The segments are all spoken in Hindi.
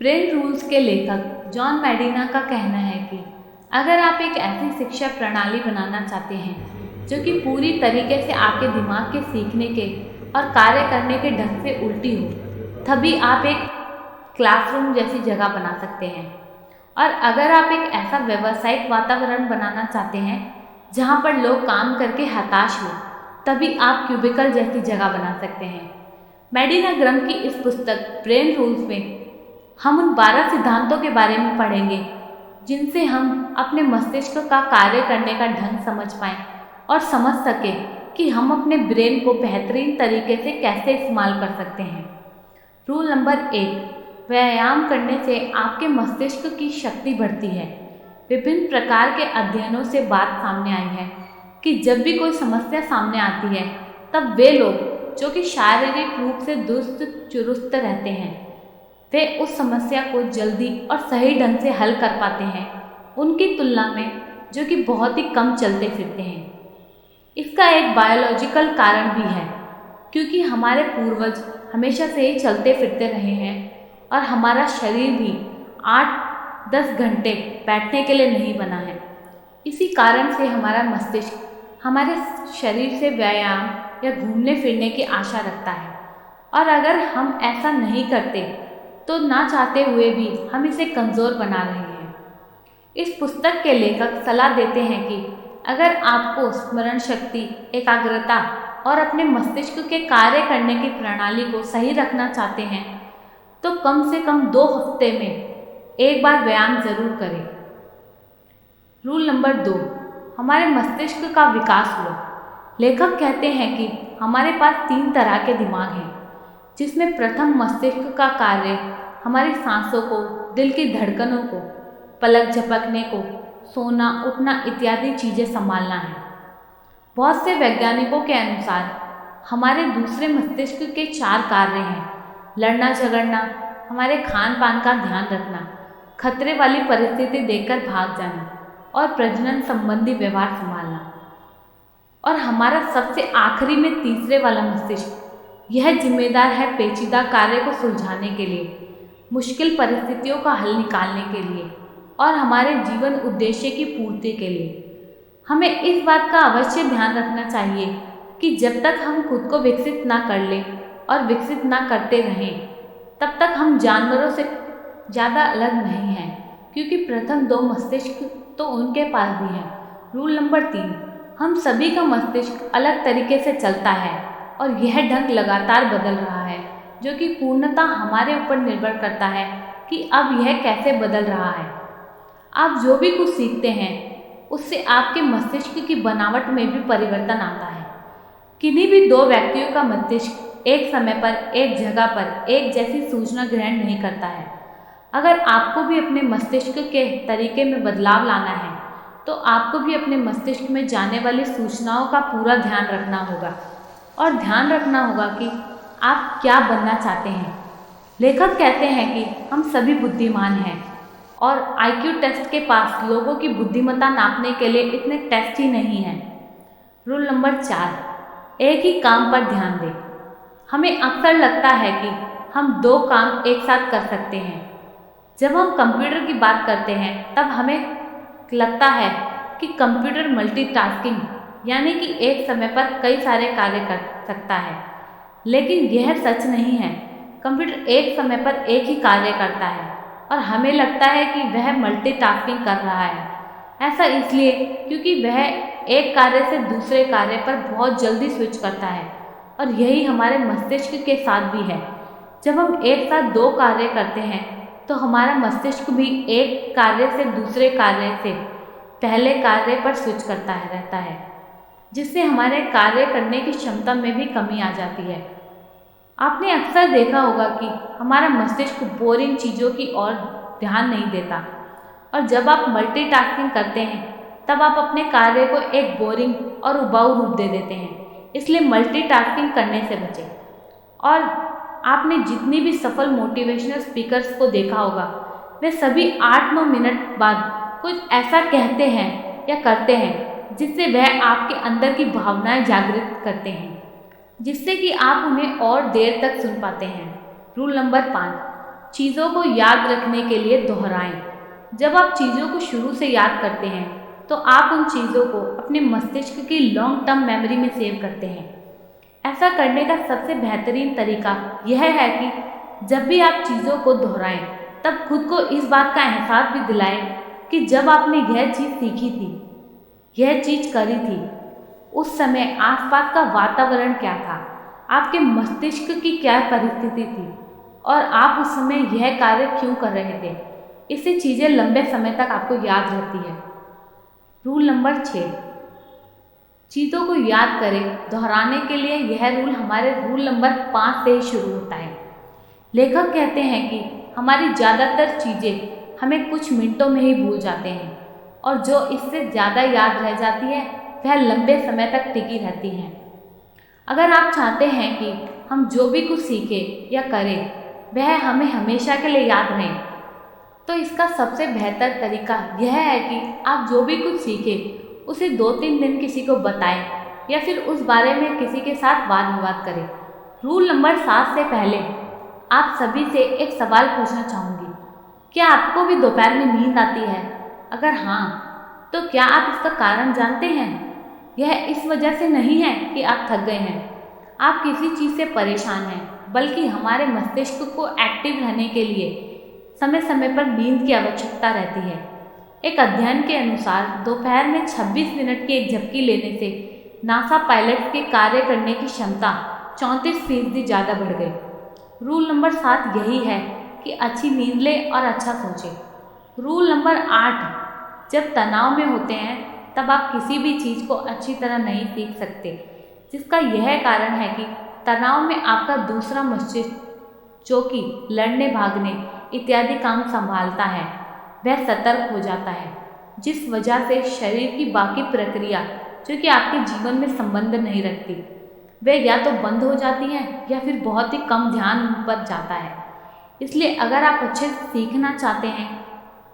ब्रेन रूल्स के लेखक जॉन मेडिना का कहना है कि अगर आप एक ऐसी शिक्षा प्रणाली बनाना चाहते हैं जो कि पूरी तरीके से आपके दिमाग के सीखने के और कार्य करने के ढंग से उल्टी हो, तभी आप एक क्लासरूम जैसी जगह बना सकते हैं। और अगर आप एक ऐसा व्यावसायिक वातावरण बनाना चाहते हैं जहां पर लोग काम करके हताश हो, तभी आप क्यूबिकल जैसी जगह बना सकते हैं। मेडिना ग्रम की इस पुस्तक ब्रेन रूल्स में हम उन 12 सिद्धांतों के बारे में पढ़ेंगे जिनसे हम अपने मस्तिष्क का कार्य करने का ढंग समझ पाएं और समझ सकें कि हम अपने ब्रेन को बेहतरीन तरीके से कैसे इस्तेमाल कर सकते हैं। रूल नंबर 1, व्यायाम करने से आपके मस्तिष्क की शक्ति बढ़ती है। विभिन्न प्रकार के अध्ययनों से बात सामने आई है कि जब भी कोई समस्या सामने आती है, तब वे लोग जो कि शारीरिक रूप से दुरुस्त चुरुस्त रहते हैं, वे उस समस्या को जल्दी और सही ढंग से हल कर पाते हैं उनकी तुलना में जो कि बहुत ही कम चलते फिरते हैं। इसका एक बायोलॉजिकल कारण भी है, क्योंकि हमारे पूर्वज हमेशा से ही चलते फिरते रहे हैं और हमारा शरीर भी 8-10 घंटे बैठने के लिए नहीं बना है। इसी कारण से हमारा मस्तिष्क हमारे शरीर से व्यायाम या घूमने फिरने की आशा रखता है, और अगर हम ऐसा नहीं करते तो ना चाहते हुए भी हम इसे कमज़ोर बना रहे हैं। इस पुस्तक के लेखक सलाह देते हैं कि अगर आपको स्मरण शक्ति, एकाग्रता और अपने मस्तिष्क के कार्य करने की प्रणाली को सही रखना चाहते हैं तो कम से कम 2 हफ्ते में एक बार व्यायाम ज़रूर करें। रूल नंबर 2, हमारे मस्तिष्क का विकास हुआ। लेखक कहते हैं कि हमारे पास 3 तरह के दिमाग हैं, जिसमें प्रथम मस्तिष्क का कार्य हमारी सांसों को, दिल की धड़कनों को, पलक झपकने को, सोना उठना इत्यादि चीज़ें संभालना है। बहुत से वैज्ञानिकों के अनुसार हमारे दूसरे मस्तिष्क के 4 कार्य हैं: लड़ना झगड़ना, हमारे खान पान का ध्यान रखना, खतरे वाली परिस्थिति देखकर भाग जाना और प्रजनन संबंधी व्यवहार संभालना। और हमारा सबसे आखिरी में तीसरे वाला मस्तिष्क, यह जिम्मेदार है पेचीदा कार्य को सुलझाने के लिए, मुश्किल परिस्थितियों का हल निकालने के लिए और हमारे जीवन उद्देश्य की पूर्ति के लिए। हमें इस बात का अवश्य ध्यान रखना चाहिए कि जब तक हम खुद को विकसित ना कर लें और विकसित ना करते रहें, तब तक हम जानवरों से ज़्यादा अलग नहीं हैं, क्योंकि प्रथम 2 मस्तिष्क तो उनके पास भी हैं। रूल नंबर 3, हम सभी का मस्तिष्क अलग तरीके से चलता है और यह ढंग लगातार बदल रहा है, जो कि पूर्णतः हमारे ऊपर निर्भर करता है कि अब यह कैसे बदल रहा है। आप जो भी कुछ सीखते हैं उससे आपके मस्तिष्क की बनावट में भी परिवर्तन आता है। किन्हीं भी 2 व्यक्तियों का मस्तिष्क एक समय पर, एक जगह पर एक जैसी सूचना ग्रहण नहीं करता है। अगर आपको भी अपने मस्तिष्क के तरीके में बदलाव लाना है तो आपको भी अपने मस्तिष्क में जाने वाली सूचनाओं का पूरा ध्यान रखना होगा और ध्यान रखना होगा कि आप क्या बनना चाहते हैं। लेखक कहते हैं कि हम सभी बुद्धिमान हैं और IQ टेस्ट के पास लोगों की बुद्धिमत्ता नापने के लिए इतने टेस्ट ही नहीं हैं। रूल नंबर 4, एक ही काम पर ध्यान दें। हमें अक्सर लगता है कि हम 2 काम एक साथ कर सकते हैं। जब हम कंप्यूटर की बात करते हैं तब हमें लगता है कि कंप्यूटर मल्टीटास्किंग यानी कि एक समय पर कई सारे कार्य कर सकता है, लेकिन यह सच नहीं है। कंप्यूटर एक समय पर एक ही कार्य करता है और हमें लगता है कि वह मल्टीटास्किंग कर रहा है। ऐसा इसलिए क्योंकि वह एक कार्य से दूसरे कार्य पर बहुत जल्दी स्विच करता है, और यही हमारे मस्तिष्क के साथ भी है। जब हम एक साथ 2 कार्य करते हैं तो हमारा मस्तिष्क भी एक कार्य से दूसरे कार्य से पहले कार्य पर स्विच करता रहता है, जिससे हमारे कार्य करने की क्षमता में भी कमी आ जाती है। आपने अक्सर देखा होगा कि हमारा मस्तिष्क बोरिंग चीज़ों की ओर ध्यान नहीं देता, और जब आप मल्टीटास्किंग करते हैं तब आप अपने कार्य को एक बोरिंग और उबाऊ रूप दे देते हैं। इसलिए मल्टीटास्किंग करने से बचें। और आपने जितनी भी सफल मोटिवेशनल स्पीकर्स को देखा होगा, वे सभी 8-9 मिनट बाद कुछ ऐसा कहते हैं या करते हैं जिससे वह आपके अंदर की भावनाएं जागृत करते हैं। जिससे कि आप उन्हें और देर तक सुन पाते हैं। रूल नंबर 5, चीज़ों को याद रखने के लिए दोहराएं। जब आप चीज़ों को शुरू से याद करते हैं तो आप उन चीज़ों को अपने मस्तिष्क की लॉन्ग टर्म मेमोरी में सेव करते हैं। ऐसा करने का सबसे बेहतरीन तरीका यह है कि जब भी आप चीज़ों को दोहराएं तब खुद को इस बात का एहसास भी दिलाएं कि जब आपने यह चीज़ सीखी थी, यह चीज़ करी थी, उस समय आसपास का वातावरण क्या था, आपके मस्तिष्क की क्या परिस्थिति थी और आप उस समय यह कार्य क्यों कर रहे थे। इससे चीज़ें लंबे समय तक आपको याद रहती है। रूल नंबर 6, चीज़ों को याद करें दोहराने के लिए यह रूल हमारे रूल नंबर 5 से ही शुरू होता है। लेखक कहते हैं कि हमारी ज़्यादातर चीज़ें हमें कुछ मिनटों में ही भूल जाते हैं और जो इससे ज़्यादा याद रह जाती है वह लंबे समय तक टिकी रहती हैं। अगर आप चाहते हैं कि हम जो भी कुछ सीखें या करें वह हमें हमेशा के लिए याद रहे, तो इसका सबसे बेहतर तरीका यह है कि आप जो भी कुछ सीखें उसे 2-3 दिन किसी को बताएं या फिर उस बारे में किसी के साथ वाद विवाद करें। रूल नंबर 7 से पहले आप सभी से एक सवाल पूछना चाहूँगी। क्या आपको भी दोपहर में नींद आती है? अगर हाँ, तो क्या आप इसका कारण जानते हैं? यह इस वजह से नहीं है कि आप थक गए हैं, आप किसी चीज़ से परेशान हैं, बल्कि हमारे मस्तिष्क को एक्टिव रहने के लिए समय समय पर नींद की आवश्यकता रहती है। एक अध्ययन के अनुसार दोपहर में 26 मिनट की एक झपकी लेने से नासा पायलट के कार्य करने की क्षमता 34% ज़्यादा बढ़ गई। रूल नंबर 7 यही है कि अच्छी नींद लें और अच्छा सोचें। रूल नंबर 8, जब तनाव में होते हैं तब आप किसी भी चीज़ को अच्छी तरह नहीं सीख सकते, जिसका यह कारण है कि तनाव में आपका दूसरा मस्तिष्क, जो कि लड़ने भागने इत्यादि काम संभालता है, वह सतर्क हो जाता है, जिस वजह से शरीर की बाकी प्रक्रिया जो कि आपके जीवन में संबंध नहीं रखती वे या तो बंद हो जाती हैं या फिर बहुत ही कम ध्यान उन पर जाता है। इसलिए अगर आप अच्छे से सीखना चाहते हैं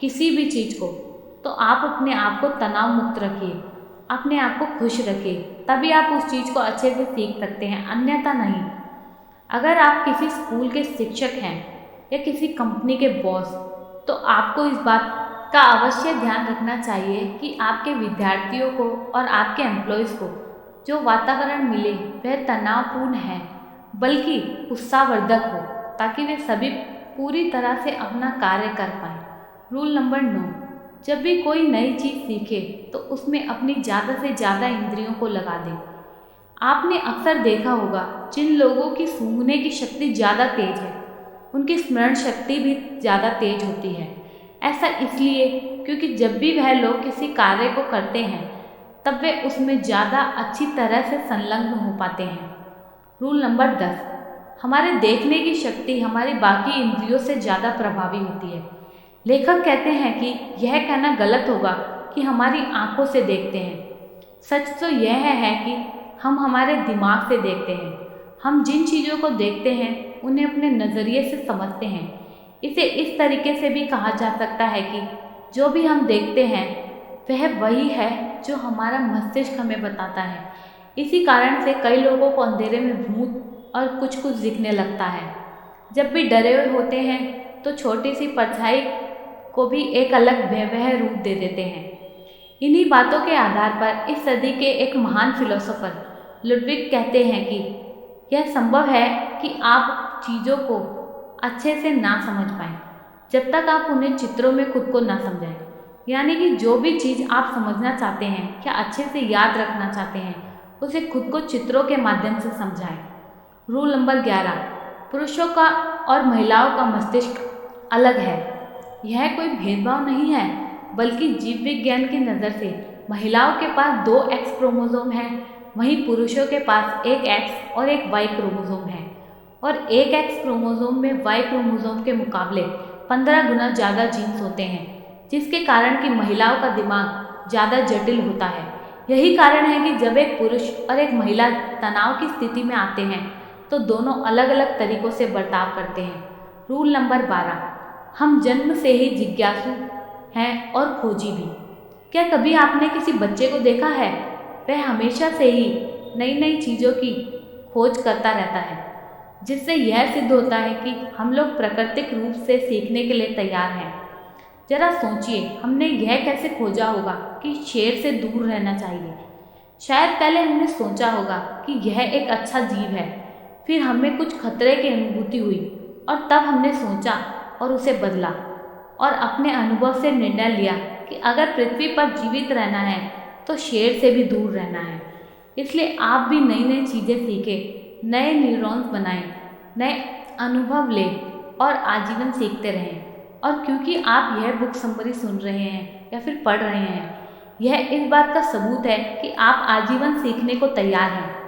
किसी भी चीज़ को, तो आप अपने आप को तनाव मुक्त रखिए, अपने आप को खुश रखिए, तभी आप उस चीज़ को अच्छे से सीख सकते हैं, अन्यथा नहीं। अगर आप किसी स्कूल के शिक्षक हैं या किसी कंपनी के बॉस, तो आपको इस बात का अवश्य ध्यान रखना चाहिए कि आपके विद्यार्थियों को और आपके एम्प्लॉयज़ को जो वातावरण मिले वह तनावपूर्ण है बल्कि उत्साहवर्धक हो, ताकि वे सभी पूरी तरह से अपना कार्य कर पाएँ। रूल नंबर 9, जब भी कोई नई चीज़ सीखे तो उसमें अपनी ज़्यादा से ज़्यादा इंद्रियों को लगा दें। आपने अक्सर देखा होगा जिन लोगों की सूंघने की शक्ति ज़्यादा तेज है उनकी स्मरण शक्ति भी ज़्यादा तेज होती है। ऐसा इसलिए क्योंकि जब भी वह लोग किसी कार्य को करते हैं तब वे उसमें ज़्यादा अच्छी तरह से संलग्न हो पाते हैं। रूल नंबर 10, हमारे देखने की शक्ति हमारी बाकी इंद्रियों से ज़्यादा प्रभावी होती है। लेखक कहते हैं कि यह कहना गलत होगा कि हमारी आँखों से देखते हैं। सच तो यह है कि हम हमारे दिमाग से देखते हैं। हम जिन चीज़ों को देखते हैं उन्हें अपने नज़रिए से समझते हैं। इसे इस तरीके से भी कहा जा सकता है कि जो भी हम देखते हैं वह वही है जो हमारा मस्तिष्क हमें बताता है। इसी कारण से कई लोगों को अंधेरे में भूत और कुछ दिखने लगता है। जब भी डरे हुए होते हैं तो छोटी सी परछाई को भी एक अलग भयावह रूप दे देते हैं। इन्हीं बातों के आधार पर इस सदी के एक महान फिलोसोफर लुडविग कहते हैं कि यह संभव है कि आप चीज़ों को अच्छे से ना समझ पाएं जब तक आप उन्हें चित्रों में खुद को ना समझाएं। यानी कि जो भी चीज़ आप समझना चाहते हैं या अच्छे से याद रखना चाहते हैं उसे खुद को चित्रों के माध्यम से समझाएं। रूल नंबर 11, पुरुषों का और महिलाओं का मस्तिष्क अलग है। यह कोई भेदभाव नहीं है, बल्कि जीव विज्ञान की नज़र से महिलाओं के पास 2 एक्स क्रोमोसोम हैं, वहीं पुरुषों के पास एक एक्स और एक वाई क्रोमोसोम है। और एक एक्स क्रोमोसोम में वाई क्रोमोसोम के मुकाबले 15 गुना ज़्यादा जीन्स होते हैं, जिसके कारण कि महिलाओं का दिमाग ज़्यादा जटिल होता है। यही कारण है कि जब एक पुरुष और एक महिला तनाव की स्थिति में आते हैं तो दोनों अलग अलग तरीक़ों से बर्ताव करते हैं। रूल नंबर 12, हम जन्म से ही जिज्ञासु हैं और खोजी भी। क्या कभी आपने किसी बच्चे को देखा है? वह हमेशा से ही नई नई चीज़ों की खोज करता रहता है, जिससे यह सिद्ध होता है कि हम लोग प्राकृतिक रूप से सीखने के लिए तैयार हैं। जरा सोचिए, हमने यह कैसे खोजा होगा कि शेर से दूर रहना चाहिए। शायद पहले हमने सोचा होगा कि यह एक अच्छा जीव है, फिर हमें कुछ खतरे की अनुभूति हुई और तब हमने सोचा और उसे बदला और अपने अनुभव से निर्णय लिया कि अगर पृथ्वी पर जीवित रहना है तो शेर से भी दूर रहना है। इसलिए आप भी नई नई चीज़ें सीखें, नए न्यूरॉन्स बनाएं, नए अनुभव लें और आजीवन सीखते रहें। और क्योंकि आप यह बुक समरी सुन रहे हैं या फिर पढ़ रहे हैं, यह इस बात का सबूत है कि आप आजीवन सीखने को तैयार हैं।